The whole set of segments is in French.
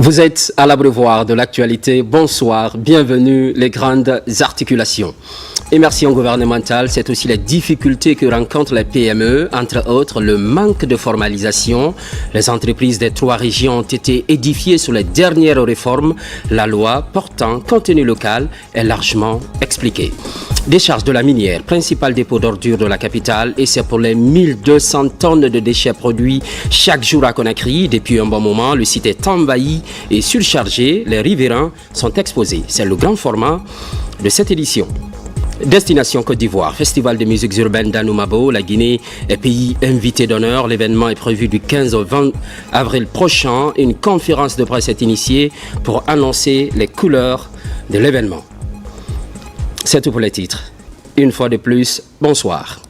Vous êtes à l'abreuvoir de l'actualité. Bonsoir, bienvenue les grandes articulations. Émersion gouvernementale, c'est aussi les difficultés que rencontrent les PME, entre autres le manque de formalisation. Les entreprises des 3 régions ont été édifiées sur les dernières réformes. La loi portant contenu local est largement expliquée. Décharge de la minière, principal dépôt d'ordures de la capitale, et c'est pour les 1200 tonnes de déchets produits chaque jour à Conakry. Depuis un bon moment, le site est envahi et surchargé. Les riverains sont exposés. C'est le grand format de cette édition. Destination Côte d'Ivoire, festival de musique urbaine d'Anoumabo. La Guinée est pays invité d'honneur. L'événement est prévu du 15 au 20 avril prochain. Une conférence de presse est initiée pour annoncer les couleurs de l'événement. C'est tout pour les titres. Une fois de plus, bonsoir.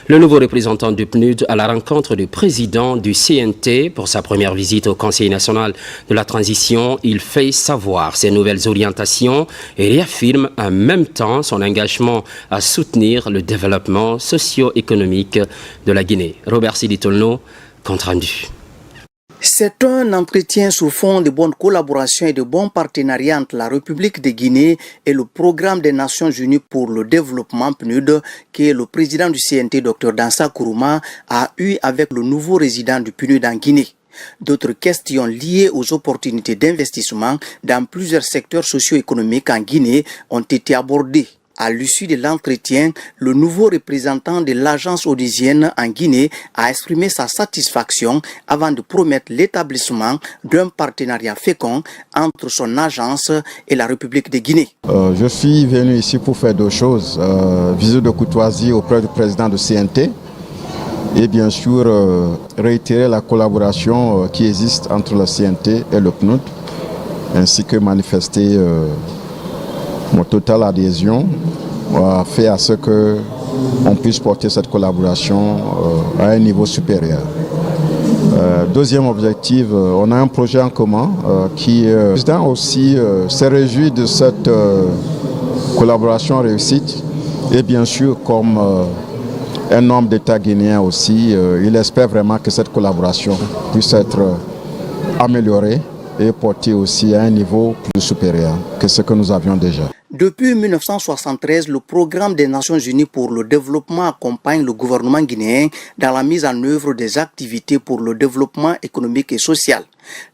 Le nouveau représentant du PNUD à la rencontre du président du CNT pour sa première visite au Conseil national de la transition, il fait savoir ses nouvelles orientations et réaffirme en même temps son engagement à soutenir le développement socio-économique de la Guinée. Robert Sidi Tolno, compte rendu. C'est un entretien sous fond de bonne collaboration et de bons partenariats entre la République de Guinée et le Programme des Nations Unies pour le développement PNUD que le président du CNT, Dr Dansa Kourouma, a eu avec le nouveau résident du PNUD en Guinée. D'autres questions liées aux opportunités d'investissement dans plusieurs secteurs socio-économiques en Guinée ont été abordées. À l'issue de l'entretien, le nouveau représentant de l'agence onusienne en Guinée a exprimé sa satisfaction avant de promettre l'établissement d'un partenariat fécond entre son agence et la République de Guinée. Je suis venu ici pour faire 2 choses. Visite de courtoisie auprès du président du CNT et bien sûr réitérer la collaboration qui existe entre le CNT et le PNUD, ainsi que manifester mon totale adhésion fait à ce qu'on puisse porter cette collaboration à un niveau supérieur. Deuxième objectif, on a un projet en commun qui le président aussi s'est réjoui de cette collaboration réussite et bien sûr comme un homme d'État guinéen aussi, il espère vraiment que cette collaboration puisse être améliorée et portée aussi à un niveau plus supérieur que ce que nous avions déjà. Depuis 1973, le Programme des Nations Unies pour le développement accompagne le gouvernement guinéen dans la mise en œuvre des activités pour le développement économique et social.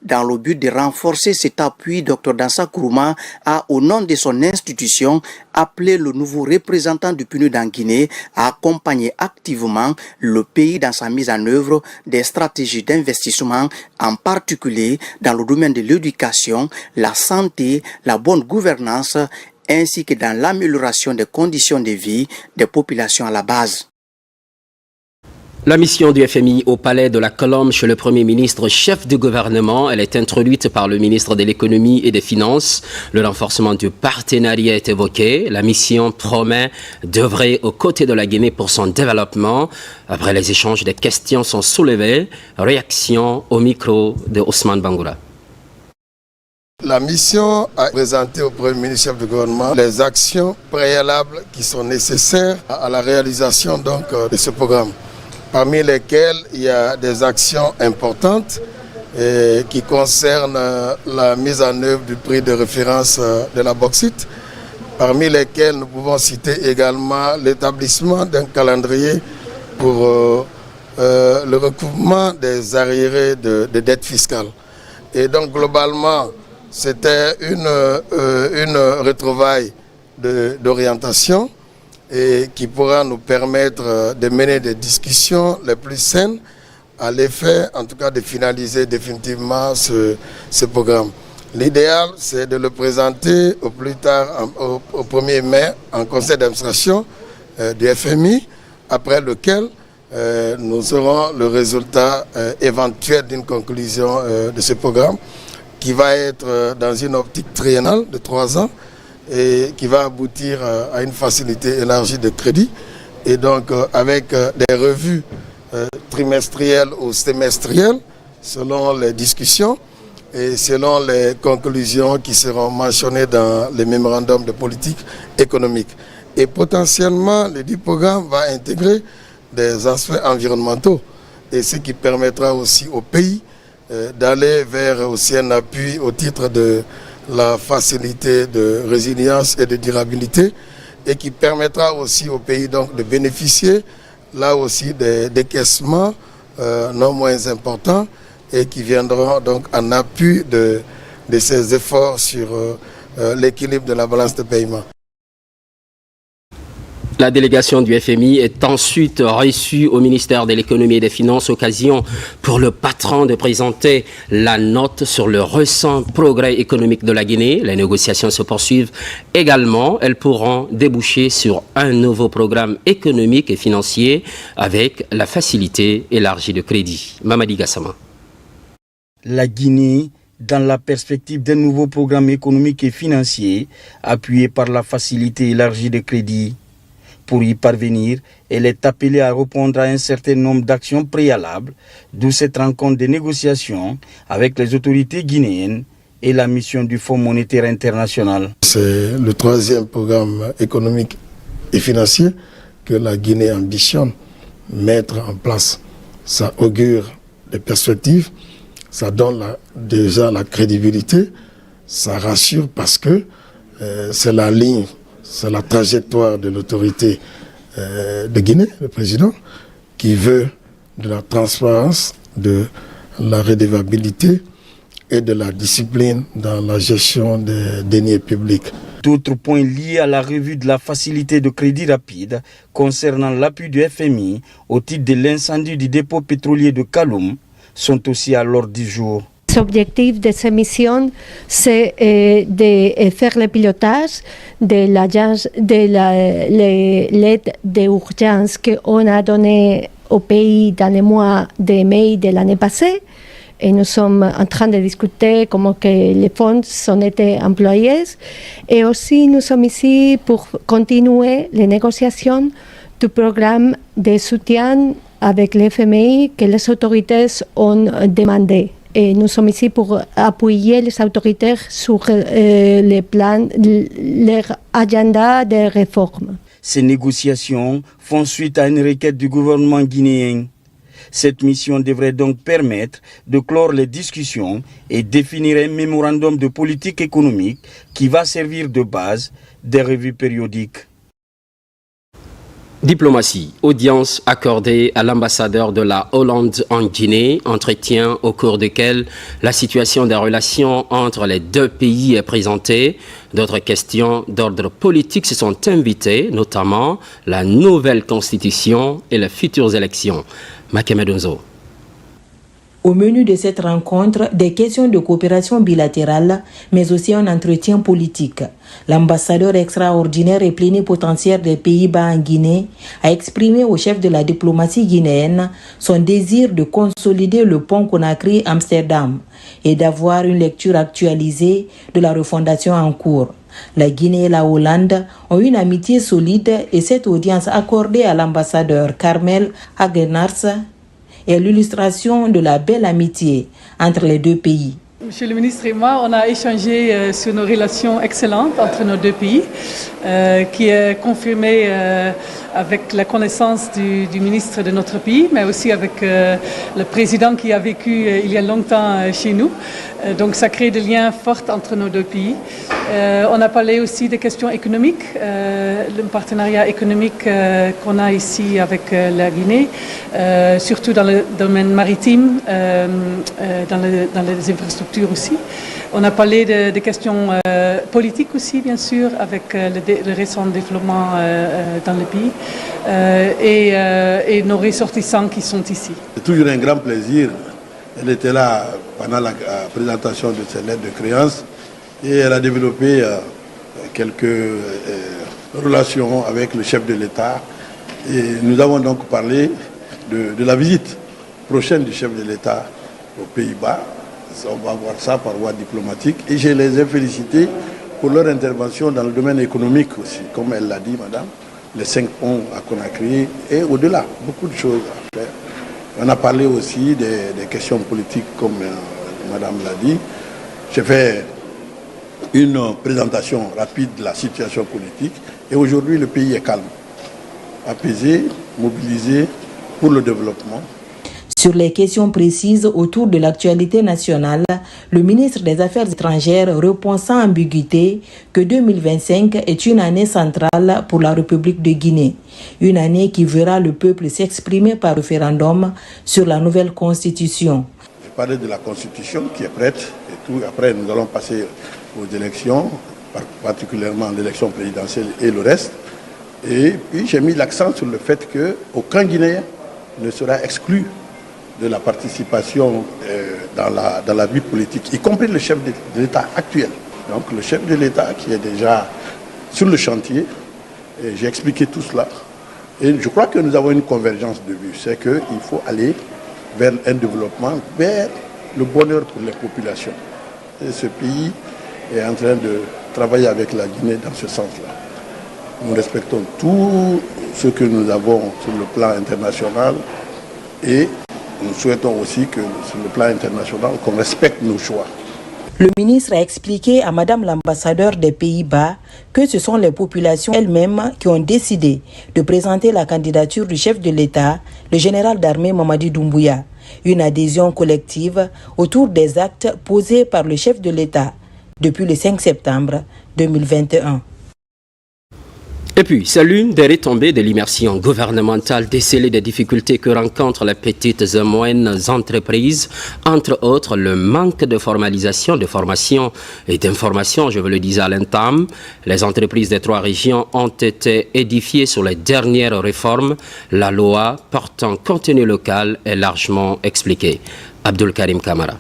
Dans le but de renforcer cet appui, Dr Dansa Kourouma a, au nom de son institution, appelé le nouveau représentant du PNUD en Guinée à accompagner activement le pays dans sa mise en œuvre des stratégies d'investissement, en particulier dans le domaine de l'éducation, la santé, la bonne gouvernance, ainsi que dans l'amélioration des conditions de vie des populations à la base. La mission du FMI au Palais de la Colombe chez le Premier ministre, chef de gouvernement, elle est introduite par le ministre de l'Économie et des Finances. Le renforcement du partenariat est évoqué. La mission promet d'œuvrer aux côtés de la Guinée pour son développement. Après les échanges, des questions sont soulevées. Réaction au micro de Ousmane Bangoura. La mission a présenté au Premier ministre chef de gouvernement les actions préalables qui sont nécessaires à la réalisation de ce programme, parmi lesquelles il y a des actions importantes qui concernent la mise en œuvre du prix de référence de la bauxite, parmi lesquelles nous pouvons citer également l'établissement d'un calendrier pour le recouvrement des arriérés de dettes fiscales. Et donc globalement, c'était une retrouvaille d'orientation et qui pourra nous permettre de mener des discussions les plus saines à l'effet, en tout cas, de finaliser définitivement ce programme. L'idéal, c'est de le présenter au plus tard, au 1er mai, en conseil d'administration du FMI, après lequel nous aurons le résultat éventuel d'une conclusion de ce programme, qui va être dans une optique triennale de 3 ans et qui va aboutir à une facilité élargie de crédit. Et donc avec des revues trimestrielles ou semestrielles selon les discussions et selon les conclusions qui seront mentionnées dans les mémorandums de politique économique. Et potentiellement, le dit programme va intégrer des aspects environnementaux et ce qui permettra aussi au pays d'aller vers aussi un appui au titre de la facilité de résilience et de durabilité et qui permettra aussi au pays donc de bénéficier là aussi des décaissements non moins importants et qui viendront donc en appui de ces efforts sur l'équilibre de la balance de paiement. La délégation du FMI est ensuite reçue au ministère de l'économie et des finances, occasion pour le patron de présenter la note sur le récent progrès économique de la Guinée. Les négociations se poursuivent également. Elles pourront déboucher sur un nouveau programme économique et financier avec la facilité élargie de crédit. Mamadi Gassama. La Guinée, dans la perspective d'un nouveau programme économique et financier appuyé par la facilité élargie de crédit. Pour y parvenir, elle est appelée à répondre à un certain nombre d'actions préalables, d'où cette rencontre de négociations avec les autorités guinéennes et la mission du Fonds monétaire international. C'est le troisième programme économique et financier que la Guinée ambitionne mettre en place. Ça augure des perspectives, ça donne déjà la crédibilité, ça rassure parce que c'est la ligne, c'est la trajectoire de l'autorité de Guinée, le président, qui veut de la transparence, de la redevabilité et de la discipline dans la gestion des deniers publics. D'autres points liés à la revue de la facilité de crédit rapide concernant l'appui du FMI au titre de l'incendie du dépôt pétrolier de Kaloum sont aussi à l'ordre du jour. L'objectif de cette mission, c'est de faire le pilotage de l'aide d'urgence qu'on a donnée au pays dans les mois de mai de l'année passée. Et nous sommes en train de discuter comment que les fonds ont été employés. Et aussi, nous sommes ici pour continuer les négociations du programme de soutien avec l'FMI que les autorités ont demandé. Et nous sommes ici pour appuyer les autorités sur les plans, leur agenda de réforme. Ces négociations font suite à une requête du gouvernement guinéen. Cette mission devrait donc permettre de clore les discussions et définir un mémorandum de politique économique qui va servir de base des revues périodiques. Diplomatie, audience accordée à l'ambassadeur de la Hollande en Guinée, entretien au cours duquel la situation des relations entre les deux pays est présentée. D'autres questions d'ordre politique se sont invitées, notamment la nouvelle constitution et les futures élections. Makemedonzo. Au menu de cette rencontre, des questions de coopération bilatérale, mais aussi un entretien politique. L'ambassadeur extraordinaire et plénipotentiaire des Pays-Bas en Guinée a exprimé au chef de la diplomatie guinéenne son désir de consolider le pont Conakry-Amsterdam et d'avoir une lecture actualisée de la refondation en cours. La Guinée et la Hollande ont une amitié solide et cette audience accordée à l'ambassadeur Carmel Hagenarts est l'illustration de la belle amitié entre les deux pays. Monsieur le ministre et moi, on a échangé sur nos relations excellentes entre nos deux pays, qui est confirmée avec la connaissance du ministre de notre pays, mais aussi avec le président qui a vécu il y a longtemps chez nous. Donc ça crée des liens forts entre nos deux pays. On a parlé aussi des questions économiques, le partenariat économique qu'on a ici avec la Guinée, surtout dans le domaine maritime, dans les infrastructures aussi. On a parlé des questions politiques aussi, bien sûr, avec le récent développement dans le pays et nos ressortissants qui sont ici. C'est toujours un grand plaisir. Elle était là pendant la présentation de cette lettre de créance et elle a développé quelques relations avec le chef de l'État. Et nous avons donc parlé de la visite prochaine du chef de l'État aux Pays-Bas. On va voir ça par voie diplomatique. Et je les ai félicités pour leur intervention dans le domaine économique aussi, comme elle l'a dit, madame. Les 5 ponts à Conakry et au-delà, beaucoup de choses à faire. On a parlé aussi des questions politiques, comme madame l'a dit. J'ai fait une présentation rapide de la situation politique et aujourd'hui le pays est calme, apaisé, mobilisé pour le développement. Sur les questions précises autour de l'actualité nationale, le ministre des Affaires étrangères répond sans ambiguïté que 2025 est une année centrale pour la République de Guinée. Une année qui verra le peuple s'exprimer par référendum sur la nouvelle constitution. Je parlais de la constitution qui est prête et tout. Après, nous allons passer aux élections, particulièrement l'élection présidentielle et le reste. Et puis, j'ai mis l'accent sur le fait qu'aucun Guinéen ne sera exclu de la participation dans la vie politique, y compris le chef de l'État actuel. Donc le chef de l'État qui est déjà sur le chantier, et j'ai expliqué tout cela. Et je crois que nous avons une convergence de vues, c'est qu'il faut aller vers un développement, vers le bonheur pour les populations. Et ce pays est en train de travailler avec la Guinée dans ce sens-là. Nous respectons tout ce que nous avons sur le plan international et nous souhaitons aussi que sur le plan international, qu'on respecte nos choix. Le ministre a expliqué à Madame l'ambassadeur des Pays-Bas que ce sont les populations elles-mêmes qui ont décidé de présenter la candidature du chef de l'État, le général d'armée Mamadi Doumbouya. Une adhésion collective autour des actes posés par le chef de l'État depuis le 5 septembre 2021. Et puis, c'est l'une des retombées de l'immersion gouvernementale déceler des difficultés que rencontrent les petites et moyennes entreprises, entre autres le manque de formalisation, de formation et d'information, je vous le disais à l'entame. Les entreprises des 3 régions ont été édifiées sur les dernières réformes. La loi portant contenu local est largement expliquée. Abdul Karim Kamara.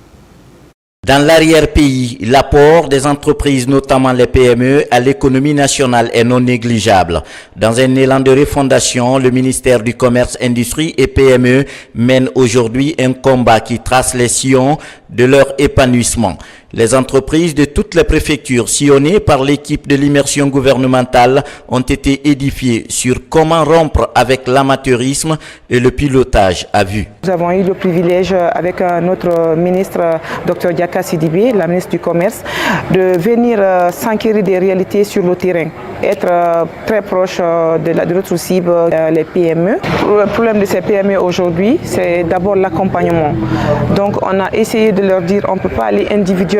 Dans l'arrière-pays, l'apport des entreprises, notamment les PME, à l'économie nationale est non négligeable. Dans un élan de refondation, le ministère du Commerce, Industrie et PME mène aujourd'hui un combat qui trace les sillons de leur épanouissement. Les entreprises de toutes les préfectures sillonnées par l'équipe de l'immersion gouvernementale ont été édifiées sur comment rompre avec l'amateurisme et le pilotage à vue. Nous avons eu le privilège avec notre ministre Dr Diaka Sidibé, la ministre du Commerce, de venir s'enquérir des réalités sur le terrain, être très proche de notre cible, les PME. Le problème de ces PME aujourd'hui, c'est d'abord l'accompagnement. Donc on a essayé de leur dire on ne peut pas aller individuellement.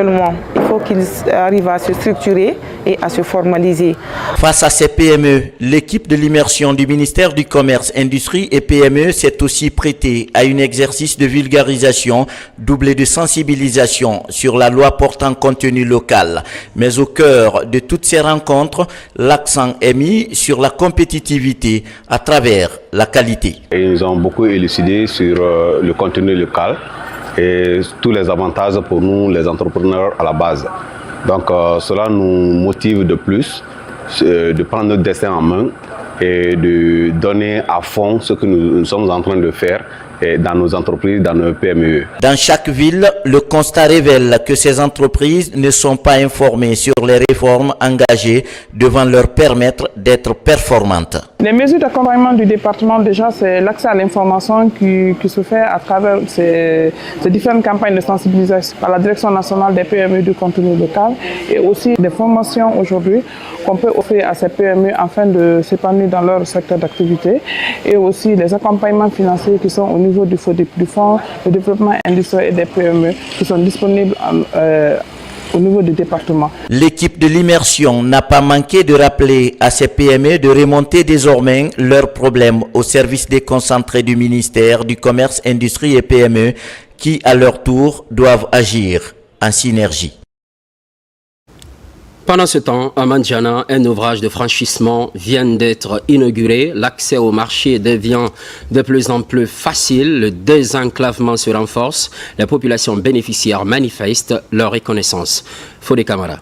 Il faut qu'ils arrivent à se structurer et à se formaliser. Face à ces PME, l'équipe de l'immersion du ministère du Commerce, Industrie et PME s'est aussi prêtée à un exercice de vulgarisation doublé de sensibilisation sur la loi portant contenu local. Mais au cœur de toutes ces rencontres, l'accent est mis sur la compétitivité à travers la qualité. Et ils ont beaucoup élucidé sur le contenu local et tous les avantages pour nous, les entrepreneurs à la base. Donc cela nous motive de plus de prendre notre destin en main et de donner à fond ce que nous sommes en train de faire dans nos entreprises, dans nos PME. Dans chaque ville, le constat révèle que ces entreprises ne sont pas informées sur les réformes engagées devant leur permettre d'être performantes. Les mesures d'accompagnement du département, déjà, c'est l'accès à l'information qui se fait à travers ces différentes campagnes de sensibilisation par la Direction nationale des PME du contenu local et aussi des formations aujourd'hui qu'on peut offrir à ces PME afin de s'épanouir dans leur secteur d'activité et aussi les accompagnements financiers qui sont au niveau du fonds de développement industriel et des PME qui sont disponibles au niveau du département. L'équipe de l'immersion n'a pas manqué de rappeler à ces PME de remonter désormais leurs problèmes au service déconcentré du ministère du Commerce, Industrie et PME qui, à leur tour, doivent agir en synergie. Pendant ce temps, à Mandjana, un ouvrage de franchissement vient d'être inauguré. L'accès au marché devient de plus en plus facile. Le désenclavement se renforce. Les populations bénéficiaires manifestent leur reconnaissance. Fodé Camara.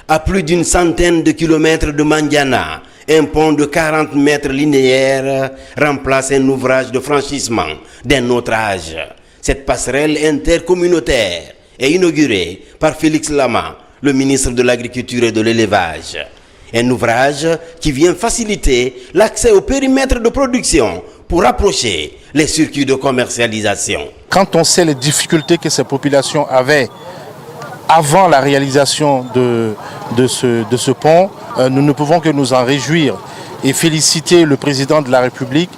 À plus d'une centaine de kilomètres de Mandjana, un pont de 40 mètres linéaires remplace un ouvrage de franchissement d'un autre âge. Cette passerelle intercommunautaire est inaugurée par Félix Lama, le ministre de l'Agriculture et de l'Élevage. Un ouvrage qui vient faciliter l'accès au périmètre de production pour rapprocher les circuits de commercialisation. Quand on sait les difficultés que ces populations avaient avant la réalisation de ce pont, nous ne pouvons que nous en réjouir et féliciter le président de la République,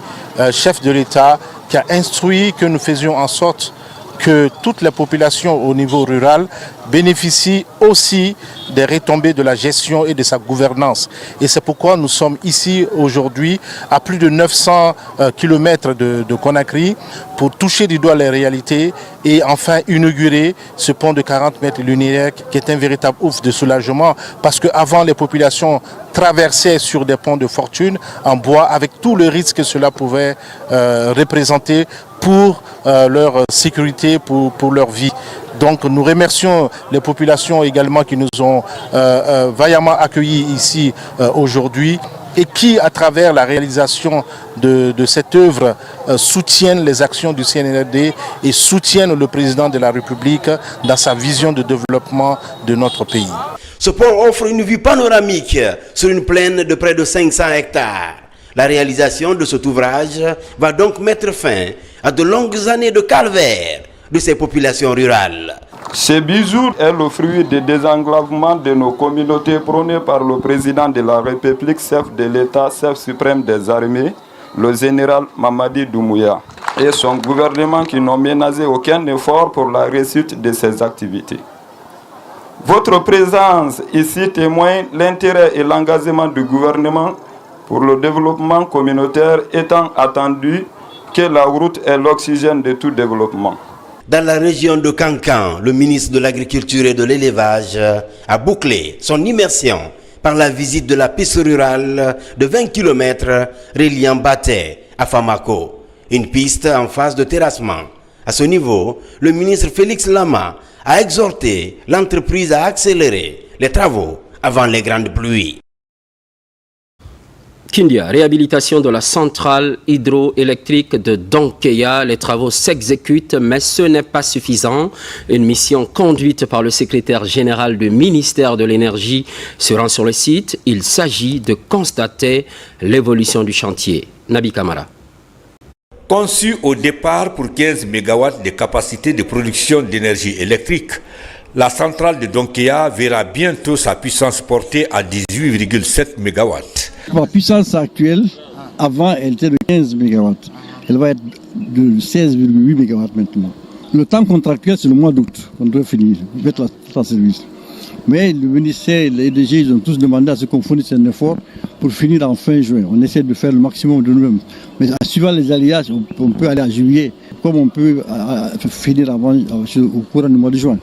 chef de l'État, qui a instruit que nous faisions en sorte que toutes les populations au niveau rural bénéficient aussi des retombées de la gestion et de sa gouvernance. Et c'est pourquoi nous sommes ici aujourd'hui à plus de 900 km de Conakry pour toucher du doigt les réalités et enfin inaugurer ce pont de 40 mètres linéaires qui est un véritable ouf de soulagement parce qu'avant les populations traversaient sur des ponts de fortune en bois avec tout le risque que cela pouvait représenter pour leur sécurité, pour leur vie. Donc nous remercions les populations également qui nous ont vaillamment accueillis ici aujourd'hui et qui, à travers la réalisation de cette œuvre, soutiennent les actions du CNRD et soutiennent le président de la République dans sa vision de développement de notre pays. Ce pont offre une vue panoramique sur une plaine de près de 500 hectares. La réalisation de cet ouvrage va donc mettre fin à de longues années de calvaire de ces populations rurales. Ce bijou est le fruit du désenglavement de nos communautés prôné par le président de la République, chef de l'État, chef suprême des armées, le général Mamadi Doumbouya, et son gouvernement qui n'ont ménagé aucun effort pour la réussite de ces activités. Votre présence ici témoigne l'intérêt et l'engagement du gouvernement pour le développement communautaire, étant attendu que la route est l'oxygène de tout développement. Dans la région de Kankan, le ministre de l'Agriculture et de l'Élevage a bouclé son immersion par la visite de la piste rurale de 20 km reliant Baté à Famako, une piste en phase de terrassement. À ce niveau, le ministre Félix Lama a exhorté l'entreprise à accélérer les travaux avant les grandes pluies. Kindia, réhabilitation de la centrale hydroélectrique de Donkeya. Les travaux s'exécutent, mais ce n'est pas suffisant. Une mission conduite par le secrétaire général du ministère de l'Énergie se rend sur le site. Il s'agit de constater l'évolution du chantier. Nabi Kamara. Conçu au départ pour 15 MW de capacité de production d'énergie électrique, la centrale de Donkeya verra bientôt sa puissance portée à 18,7 MW. La puissance actuelle, avant, elle était de 15 MW. Elle va être de 16,8 MW maintenant. Le temps contractuel, c'est le mois d'août qu'on doit finir, mettre la service. Mais le ministère, les EDG, ils ont tous demandé à ce qu'on fournisse un effort pour finir en fin juin. On essaie de faire le maximum de nous-mêmes. Mais en suivant les alliages, on peut aller à juillet, comme on peut finir avant, au courant du mois de juin.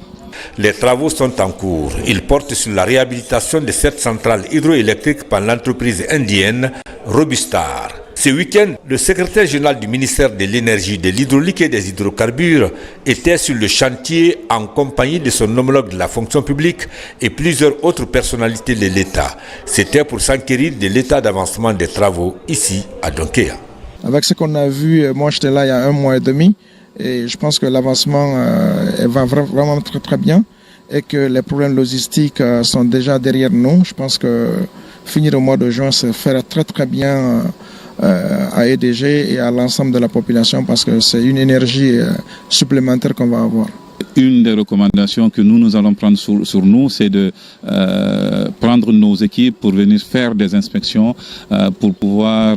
Les travaux sont en cours. Ils portent sur la réhabilitation de cette centrale hydroélectrique par l'entreprise indienne Robustar. Ce week-end, le secrétaire général du ministère de l'Énergie, de l'Hydraulique et des Hydrocarbures était sur le chantier en compagnie de son homologue de la fonction publique et plusieurs autres personnalités de l'État. C'était pour s'enquérir de l'état d'avancement des travaux ici à Donkeya. Avec ce qu'on a vu, moi j'étais là il y a 1 mois et demi. Et je pense que l'avancement va vraiment très très bien et que les problèmes logistiques sont déjà derrière nous. Je pense que finir au mois de juin, ça fera très très bien à EDG et à l'ensemble de la population parce que c'est une énergie supplémentaire qu'on va avoir. Une des recommandations que nous allons prendre sur nous, c'est de prendre nos équipes pour venir faire des inspections, pour pouvoir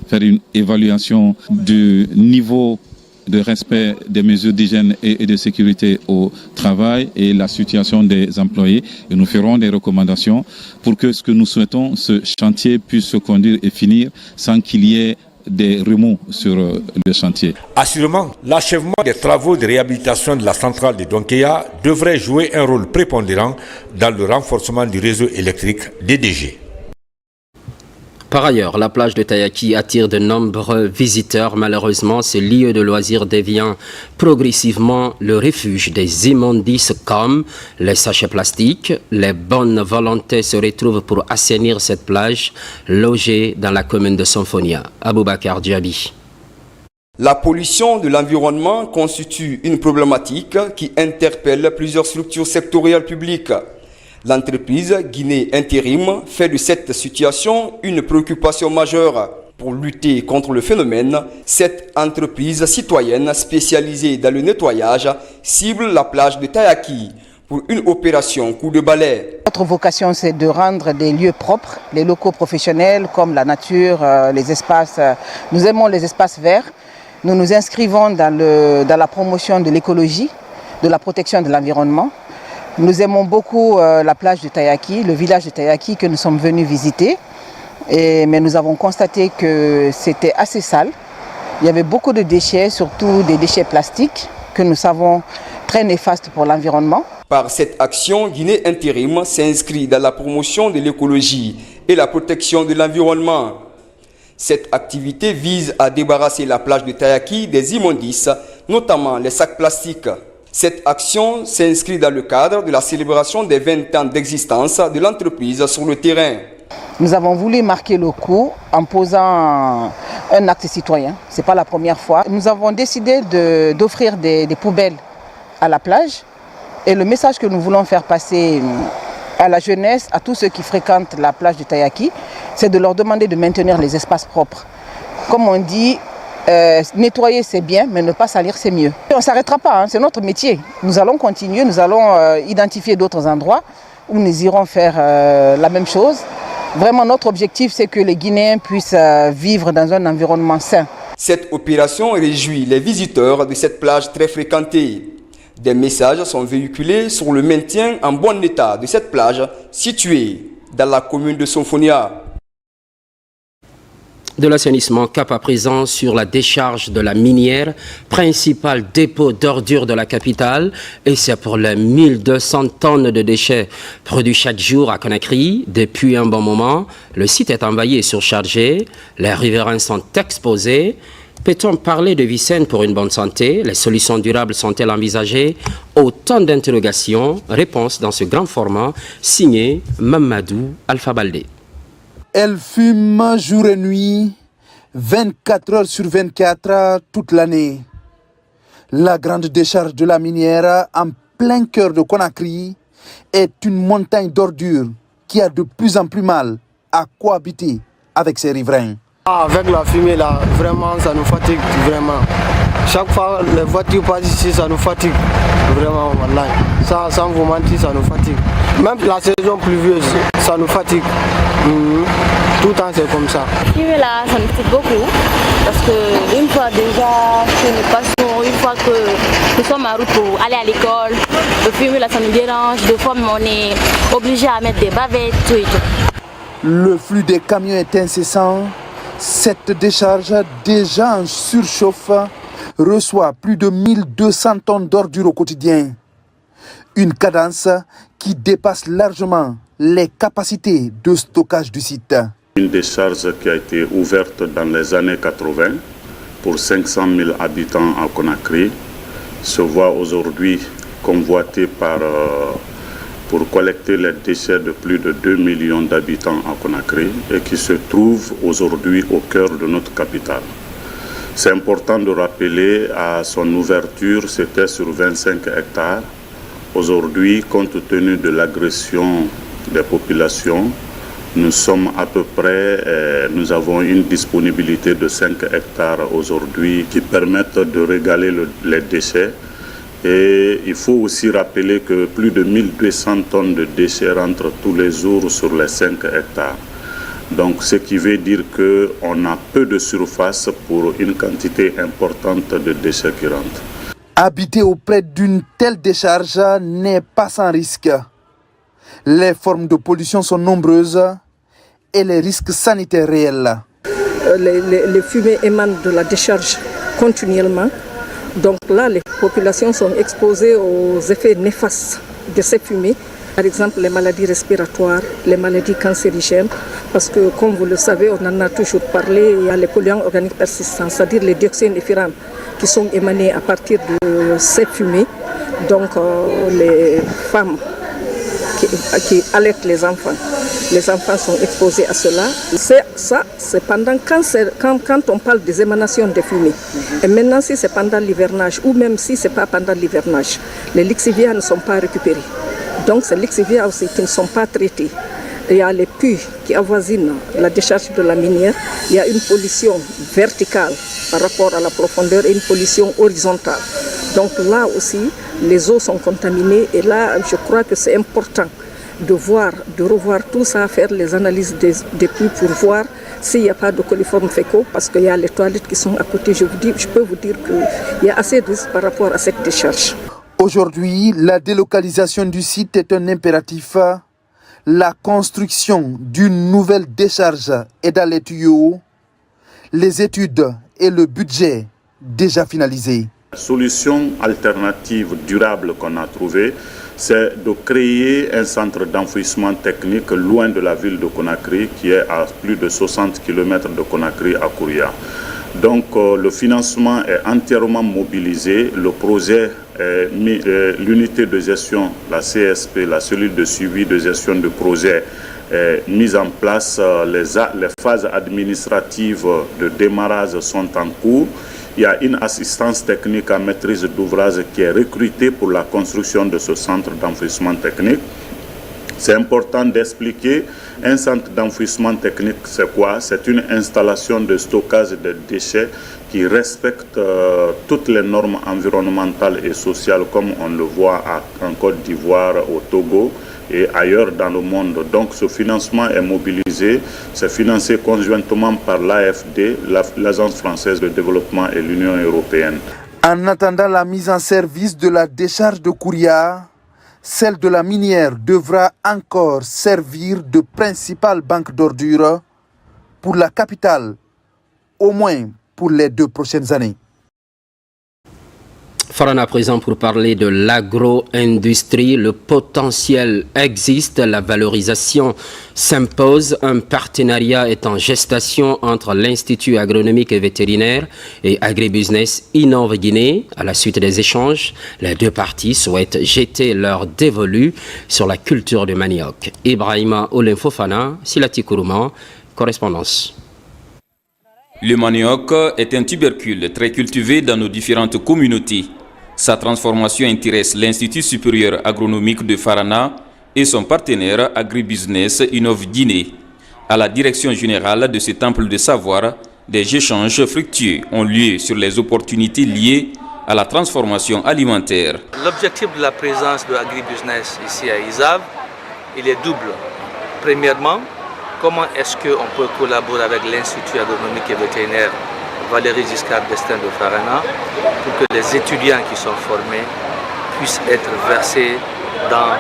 faire une évaluation du niveau de respect des mesures d'hygiène et de sécurité au travail et la situation des employés. Et nous ferons des recommandations pour que ce que nous souhaitons, ce chantier puisse se conduire et finir sans qu'il y ait des remous sur le chantier. Assurément, l'achèvement des travaux de réhabilitation de la centrale de Donkeya devrait jouer un rôle prépondérant dans le renforcement du réseau électrique d'EDG. Par ailleurs, la plage de Tayaki attire de nombreux visiteurs. Malheureusement, ce lieu de loisirs devient progressivement le refuge des immondices comme les sachets plastiques. Les bonnes volontés se retrouvent pour assainir cette plage logée dans la commune de Symphonia. Aboubakar Diaby. La pollution de l'environnement constitue une problématique qui interpelle plusieurs structures sectorielles publiques. L'entreprise Guinée Intérim fait de cette situation une préoccupation majeure. Pour lutter contre le phénomène, cette entreprise citoyenne spécialisée dans le nettoyage cible la plage de Tayaki pour une opération coup de balai. Notre vocation, c'est de rendre des lieux propres, les locaux professionnels comme la nature, les espaces. Nous aimons les espaces verts. Nous nous inscrivons dans la promotion de l'écologie, de la protection de l'environnement. Nous aimons beaucoup la plage de Tayaki, le village de Tayaki que nous sommes venus visiter. Mais nous avons constaté que c'était assez sale. Il y avait beaucoup de déchets, surtout des déchets plastiques que nous savons très néfastes pour l'environnement. Par cette action, Guinée Intérim s'inscrit dans la promotion de l'écologie et la protection de l'environnement. Cette activité vise à débarrasser la plage de Tayaki des immondices, notamment les sacs plastiques. Cette action s'inscrit dans le cadre de la célébration des 20 ans d'existence de l'entreprise sur le terrain. Nous avons voulu marquer le coup en posant un acte citoyen. Ce n'est pas la première fois. Nous avons décidé d'offrir des poubelles à la plage. Et le message que nous voulons faire passer à la jeunesse, à tous ceux qui fréquentent la plage de Tayaki, c'est de leur demander de maintenir les espaces propres. Comme on dit, nettoyer c'est bien, mais ne pas salir c'est mieux. Et on ne s'arrêtera pas, c'est notre métier. Nous allons continuer, nous allons identifier d'autres endroits où nous irons faire la même chose. Vraiment, notre objectif, c'est que les Guinéens puissent vivre dans un environnement sain. Cette opération réjouit les visiteurs de cette plage très fréquentée. Des messages sont véhiculés sur le maintien en bon état de cette plage située dans la commune de Sonfonia. De l'assainissement, cap à présent sur la décharge de la minière, principal dépôt d'ordures de la capitale, et c'est pour les 1200 tonnes de déchets produits chaque jour à Conakry. Depuis un bon moment, le site est envahi et surchargé, les riverains sont exposés. Peut-on parler de vie saine pour une bonne santé? Les solutions durables sont-elles envisagées? Autant d'interrogations. Réponse dans ce grand format, signé Mamadou Alpha Baldé. Elle fume jour et nuit, 24 heures sur 24, toute l'année. La grande décharge de la minière, en plein cœur de Conakry, est une montagne d'ordures qui a de plus en plus mal à cohabiter avec ses riverains. Avec la fumée là, vraiment ça nous fatigue, vraiment. Chaque fois les voitures passent ici, ça nous fatigue, vraiment, wallahi. Ça, sans vous mentir, ça nous fatigue. Même la saison pluvieuse, ça nous fatigue. Tout le temps c'est comme ça. La fumée là, ça nous fatigue beaucoup. Parce qu'une fois déjà que nous passons, une fois que nous sommes en route pour aller à l'école, le fumée là, ça nous dérange. Des fois, on est obligé à mettre des bavettes, tout et tout. Le flux des camions est incessant. Cette décharge, déjà en surchauffe, reçoit plus de 1200 tonnes d'ordures au quotidien. Une cadence qui dépasse largement les capacités de stockage du site. Une décharge qui a été ouverte dans les années 80 pour 500 000 habitants à Conakry se voit aujourd'hui convoitée pour collecter les déchets de plus de 2 millions d'habitants à Conakry et qui se trouve aujourd'hui au cœur de notre capitale. C'est important de rappeler, à son ouverture, c'était sur 25 hectares. Aujourd'hui, compte tenu de l'agression des populations, nous sommes à peu près, nous avons une disponibilité de 5 hectares aujourd'hui qui permettent de régaler les déchets. Et il faut aussi rappeler que plus de 1200 tonnes de déchets rentrent tous les jours sur les 5 hectares. Donc ce qui veut dire qu'on a peu de surface pour une quantité importante de déchets qui rentrent. Habiter auprès d'une telle décharge n'est pas sans risque. Les formes de pollution sont nombreuses et les risques sanitaires réels. Les fumées émanent de la décharge continuellement. Donc là, les populations sont exposées aux effets néfastes de ces fumées. Par exemple, les maladies respiratoires, les maladies cancérigènes. Parce que, comme vous le savez, on en a toujours parlé, il y a les polluants organiques persistants, c'est-à-dire les dioxines et furans qui sont émanés à partir de ces fumées. Donc, les femmes qui allaitent les enfants sont exposés à cela. C'est pendant quand on parle des émanations de fumée. Et maintenant, si c'est pendant l'hivernage, ou même si ce n'est pas pendant l'hivernage, les lixiviats ne sont pas récupérés. Donc, ces lixiviats aussi qui ne sont pas traités. Il y a les puits qui avoisinent la décharge de la minière. Il y a une pollution verticale par rapport à la profondeur et une pollution horizontale. Donc là aussi, les eaux sont contaminées et là, je crois que c'est important de revoir tout ça, faire les analyses des puits pour voir s'il n'y a pas de coliformes fécaux, parce qu'il y a les toilettes qui sont à côté. Je peux vous dire qu'il y a assez de risques par rapport à cette décharge. Aujourd'hui, la délocalisation du site est un impératif. La construction d'une nouvelle décharge est dans les tuyaux. Les études et le budget déjà finalisés. La solution alternative durable qu'on a trouvée, c'est de créer un centre d'enfouissement technique loin de la ville de Conakry, qui est à plus de 60 km de Conakry à Kouria. Donc le financement est entièrement mobilisé. Le projet, l'unité de gestion, la CSP, la cellule de suivi de gestion de projet, est mise en place. Les phases administratives de démarrage sont en cours. Il y a une assistance technique en maîtrise d'ouvrage qui est recrutée pour la construction de ce centre d'enfouissement technique. C'est important d'expliquer, un centre d'enfouissement technique, c'est quoi? C'est une installation de stockage de déchets qui respecte toutes les normes environnementales et sociales, comme on le voit en Côte d'Ivoire, au Togo et ailleurs dans le monde. Donc ce financement est mobilisé, c'est financé conjointement par l'AFD, l'Agence française de développement et l'Union européenne. En attendant la mise en service de la décharge de Kouria, celle de la minière devra encore servir de principale banque d'ordures pour la capitale, au moins pour les 2 prochaines années. Farana à présent pour parler de l'agro-industrie. Le potentiel existe, la valorisation s'impose. Un partenariat est en gestation entre l'Institut agronomique et vétérinaire et Agribusiness Innove Guinée. À la suite des échanges, les 2 parties souhaitent jeter leur dévolu sur la culture du manioc. Ibrahima Olenfofana, Silati Kourouman, correspondance. Le manioc est un tubercule très cultivé dans nos différentes communautés. Sa transformation intéresse l'Institut supérieur agronomique de Farana et son partenaire Agribusiness Innove Guinée. À la direction générale de ce temple de savoir, des échanges fructueux ont lieu sur les opportunités liées à la transformation alimentaire. L'objectif de la présence de Agribusiness ici à ISAV, il est double. Premièrement, comment est-ce qu'on peut collaborer avec l'Institut agronomique et vétérinaire Valéry Giscard d'Estaing de Farana pour que les étudiants qui sont formés puissent être versés dans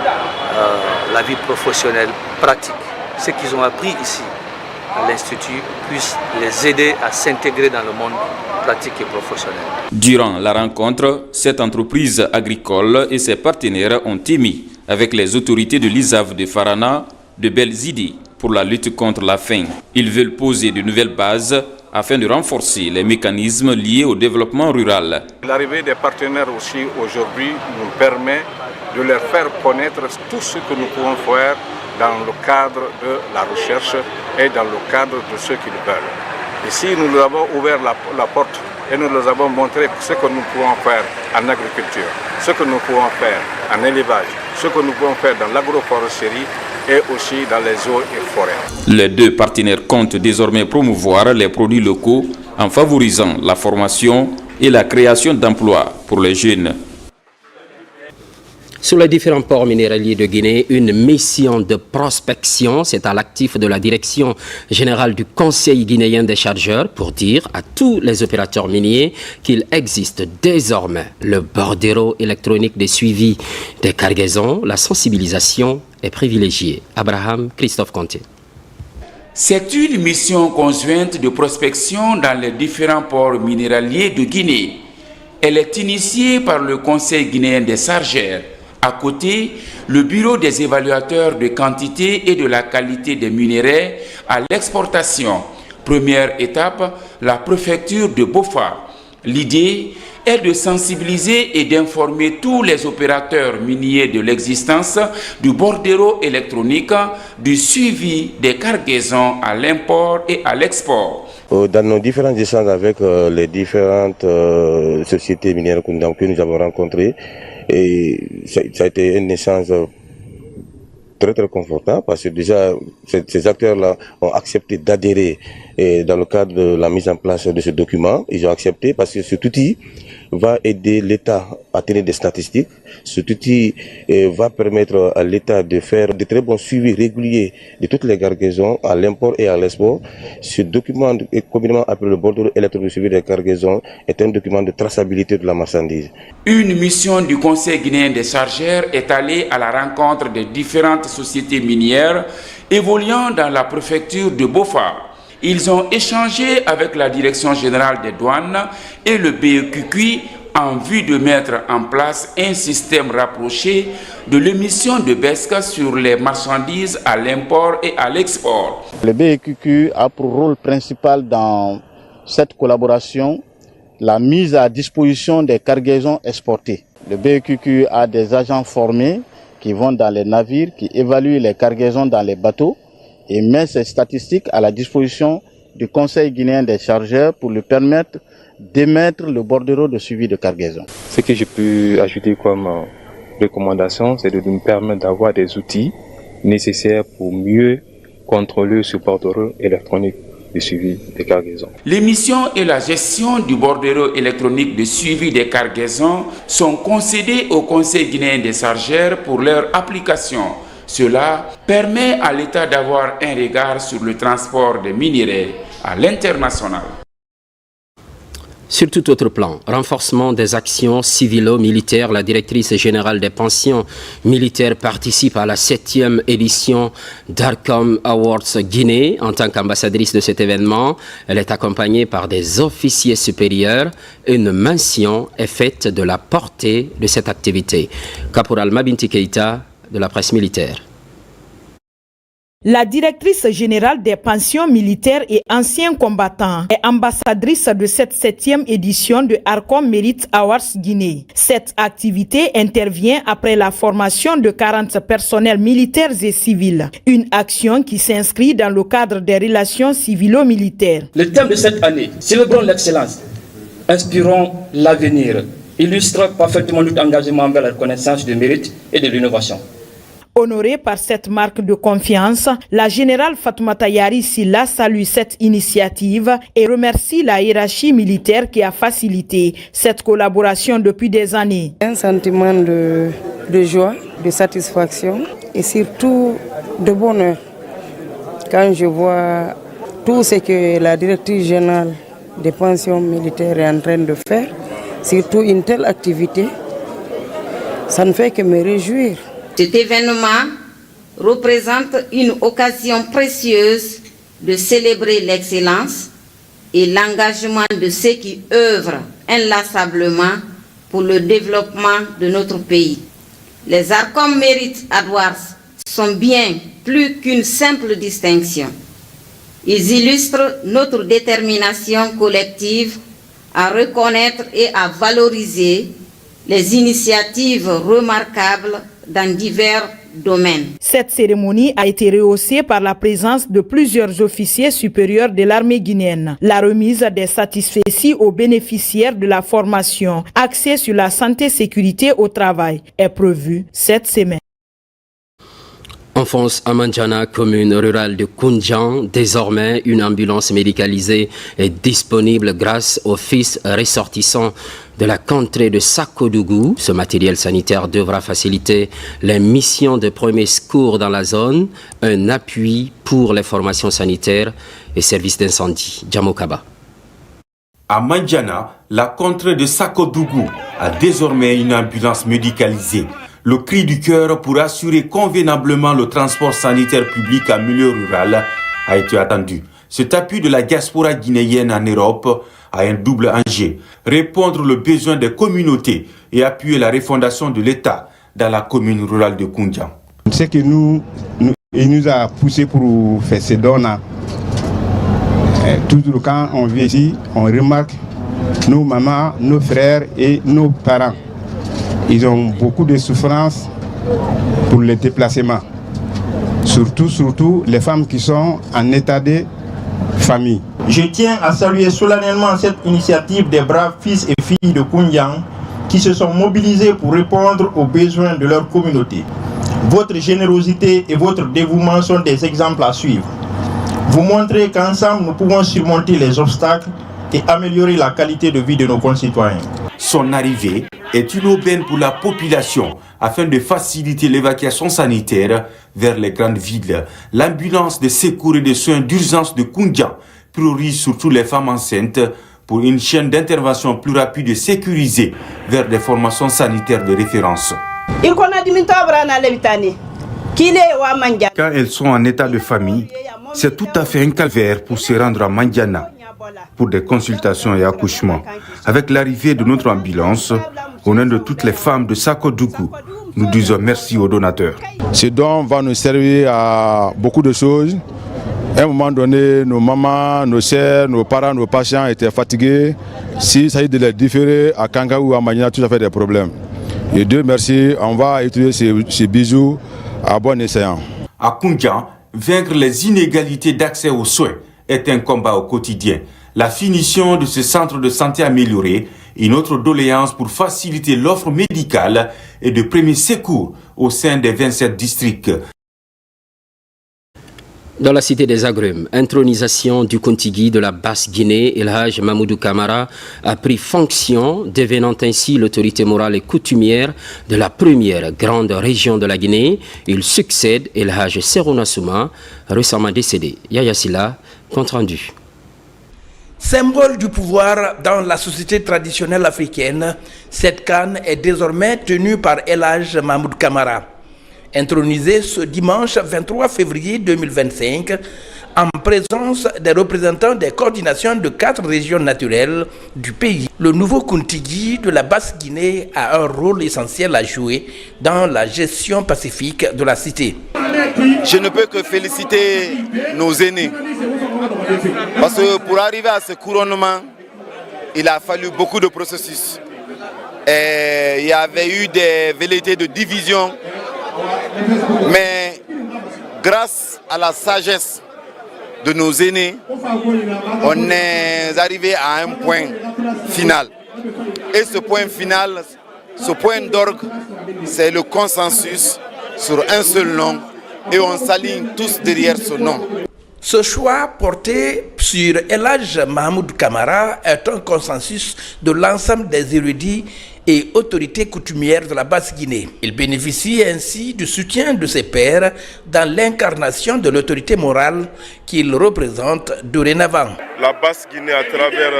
la vie professionnelle pratique. Ce qu'ils ont appris ici à l'Institut puisse les aider à s'intégrer dans le monde pratique et professionnel. Durant la rencontre, cette entreprise agricole et ses partenaires ont émis avec les autorités de l'ISAV de Farana de belles idées pour la lutte contre la faim. Ils veulent poser de nouvelles bases afin de renforcer les mécanismes liés au développement rural. L'arrivée des partenaires aussi aujourd'hui nous permet de leur faire connaître tout ce que nous pouvons faire dans le cadre de la recherche et dans le cadre de ce qu'ils veulent. Ici, nous leur avons ouvert la porte et nous leur avons montré ce que nous pouvons faire en agriculture, ce que nous pouvons faire en élevage, ce que nous pouvons faire dans l'agroforesterie et aussi dans les eaux et forêts. Les 2 partenaires comptent désormais promouvoir les produits locaux en favorisant la formation et la création d'emplois pour les jeunes. Sur les différents ports minéraliers de Guinée, une mission de prospection, c'est à l'actif de la direction générale du Conseil guinéen des chargeurs pour dire à tous les opérateurs miniers qu'il existe désormais le bordéro électronique des suivis des cargaisons. La sensibilisation est privilégiée. Abraham Christophe Conté. C'est une mission conjointe de prospection dans les différents ports minéraliers de Guinée. Elle est initiée par le Conseil guinéen des chargeurs. À côté, le Bureau des évaluateurs de quantité et de la qualité des minerais à l'exportation. Première étape, la préfecture de Bofa. L'idée est de sensibiliser et d'informer tous les opérateurs miniers de l'existence du bordéro électronique, du suivi des cargaisons à l'import et à l'export. Dans nos différents échanges avec les différentes sociétés minières que nous avons rencontrées, et ça a été un échange très confortable parce que déjà ces acteurs-là ont accepté d'adhérer Et dans le cadre de la mise en place de ce document, ils ont accepté parce que cet outil va aider l'État à tenir des statistiques. Cet outil va permettre à l'État de faire de très bons suivis réguliers de toutes les cargaisons à l'import et à l'export. Ce document, communément appelé le bordereau électronique de suivi des cargaisons, est un document de traçabilité de la marchandise. Une mission du Conseil guinéen des chargeurs est allée à la rencontre des différentes sociétés minières évoluant dans la préfecture de Bofa. Ils ont échangé avec la Direction générale des douanes et le BEQQ en vue de mettre en place un système rapproché de l'émission de BESC sur les marchandises à l'import et à l'export. Le BEQQ a pour rôle principal dans cette collaboration la mise à disposition des cargaisons exportées. Le BEQQ a des agents formés qui vont dans les navires, qui évaluent les cargaisons dans les bateaux et met ces statistiques à la disposition du Conseil guinéen des chargeurs pour lui permettre d'émettre le bordereau de suivi de cargaison. Ce que je peux ajouter comme recommandation, c'est de nous permettre d'avoir des outils nécessaires pour mieux contrôler ce bordereau électronique de suivi des cargaisons. L'émission et la gestion du bordereau électronique de suivi des cargaisons sont concédées au Conseil guinéen des chargeurs pour leur application. Cela permet à l'État d'avoir un regard sur le transport des minerais à l'international. Sur tout autre plan, renforcement des actions civilo-militaires, la directrice générale des pensions militaires participe à la 7e édition d'Arcom Awards Guinée. En tant qu'ambassadrice de cet événement, elle est accompagnée par des officiers supérieurs. Une mention est faite de la portée de cette activité. Caporal Mabinti Keïta, de la presse militaire. La directrice générale des pensions militaires et anciens combattants est ambassadrice de cette 7e édition de Arcom Merit Awards Guinée. Cette activité intervient après la formation de 40 personnels militaires et civils. Une action qui s'inscrit dans le cadre des relations civilo-militaires. Le thème de cette année, célébrons l'excellence, inspirons l'avenir, illustre parfaitement notre engagement vers la reconnaissance du mérite et de l'innovation. Honorée par cette marque de confiance, la générale Fatoumata Yari Silla salue cette initiative et remercie la hiérarchie militaire qui a facilité cette collaboration depuis des années. Un sentiment de joie, de satisfaction et surtout de bonheur quand je vois tout ce que la directrice générale des pensions militaires est en train de faire, surtout une telle activité, ça ne fait que me réjouir. Cet événement représente une occasion précieuse de célébrer l'excellence et l'engagement de ceux qui œuvrent inlassablement pour le développement de notre pays. Les Arcom Merit Awards sont bien plus qu'une simple distinction. Ils illustrent notre détermination collective à reconnaître et à valoriser les initiatives remarquables dans divers domaines. Cette cérémonie a été rehaussée par la présence de plusieurs officiers supérieurs de l'armée guinéenne. La remise des satisfecits aux bénéficiaires de la formation axée sur la santé et sécurité au travail est prévue cette semaine. Enfance à Manjana, commune rurale de Koundjan, désormais une ambulance médicalisée est disponible grâce aux fils ressortissants de la contrée de Sakodougou. Ce matériel sanitaire devra faciliter les missions de premier secours dans la zone, un appui pour les formations sanitaires et services d'incendie. Djamokaba. À Manjana, la contrée de Sakodougou a désormais une ambulance médicalisée. Le cri du cœur pour assurer convenablement le transport sanitaire public en milieu rural a été attendu. Cet appui de la diaspora guinéenne en Europe a un double enjeu: répondre aux besoins des communautés et appuyer la refondation de l'État dans la commune rurale de Koundjan. Ce qui nous a poussé pour faire ces dons-là, toujours quand on vient ici, on remarque nos mamans, nos frères et nos parents. Ils ont beaucoup de souffrance pour les déplacements. Surtout les femmes qui sont en état de famille. Je tiens à saluer solennellement cette initiative des braves fils et filles de Koundjan qui se sont mobilisés pour répondre aux besoins de leur communauté. Votre générosité et votre dévouement sont des exemples à suivre. vous montrer qu'ensemble nous pouvons surmonter les obstacles et améliorer la qualité de vie de nos concitoyens. Son arrivée est une aubaine pour la population afin de faciliter l'évacuation sanitaire vers les grandes villes. L'ambulance de secours et de soins d'urgence de Koundian priorise surtout les femmes enceintes pour une chaîne d'intervention plus rapide et sécurisée vers des formations sanitaires de référence. Quand elles sont en état de famille, c'est tout à fait un calvaire pour se rendre à Mandiana pour des consultations et accouchements. Avec l'arrivée de notre ambulance, au nom de toutes les femmes de Sakodougou, nous disons merci aux donateurs. Ce don va nous servir à beaucoup de choses. À un moment donné, nos mamans, nos sœurs, nos parents, nos patients étaient fatigués. S'il s'agit de les différer à Kanga ou à Mandiana, tout ça fait des problèmes. Et Dieu merci, on va utiliser ces bijoux à bon escient. À Koundian, vaincre les inégalités d'accès aux soins est un combat au quotidien. La finition de ce centre de santé amélioré, une autre doléance pour faciliter l'offre médicale et de premiers secours au sein des 27 districts. Dans la cité des Agrumes, intronisation du Kontigi de la Basse-Guinée, El Hadj Mamoudou Camara a pris fonction, devenant ainsi l'autorité morale et coutumière de la première grande région de la Guinée. Il succède El Hadj Serouna Souma, récemment décédé. Yaya Silla, compte rendu. Symbole du pouvoir dans la société traditionnelle africaine, cette canne est désormais tenue par El Hadj Mamoudou Camara. Intronisé ce dimanche 23 février 2025 en présence des représentants des coordinations de 4 régions naturelles du pays. Le nouveau Kontigi de la Basse-Guinée a un rôle essentiel à jouer dans la gestion pacifique de la cité. Je ne peux que féliciter nos aînés parce que pour arriver à ce couronnement, il a fallu beaucoup de processus. Et il y avait eu des velléités de division. Mais grâce à la sagesse de nos aînés, on est arrivé à un point final. Et ce point final, ce point d'orgue, c'est le consensus sur un seul nom et on s'aligne tous derrière ce nom. Ce choix porté sur El Hadj Mamoudou Camara est un consensus de l'ensemble des érudits et autorités coutumières de la Basse-Guinée. Il bénéficie ainsi du soutien de ses pairs dans l'incarnation de l'autorité morale qu'il représente dorénavant. La Basse-Guinée, à travers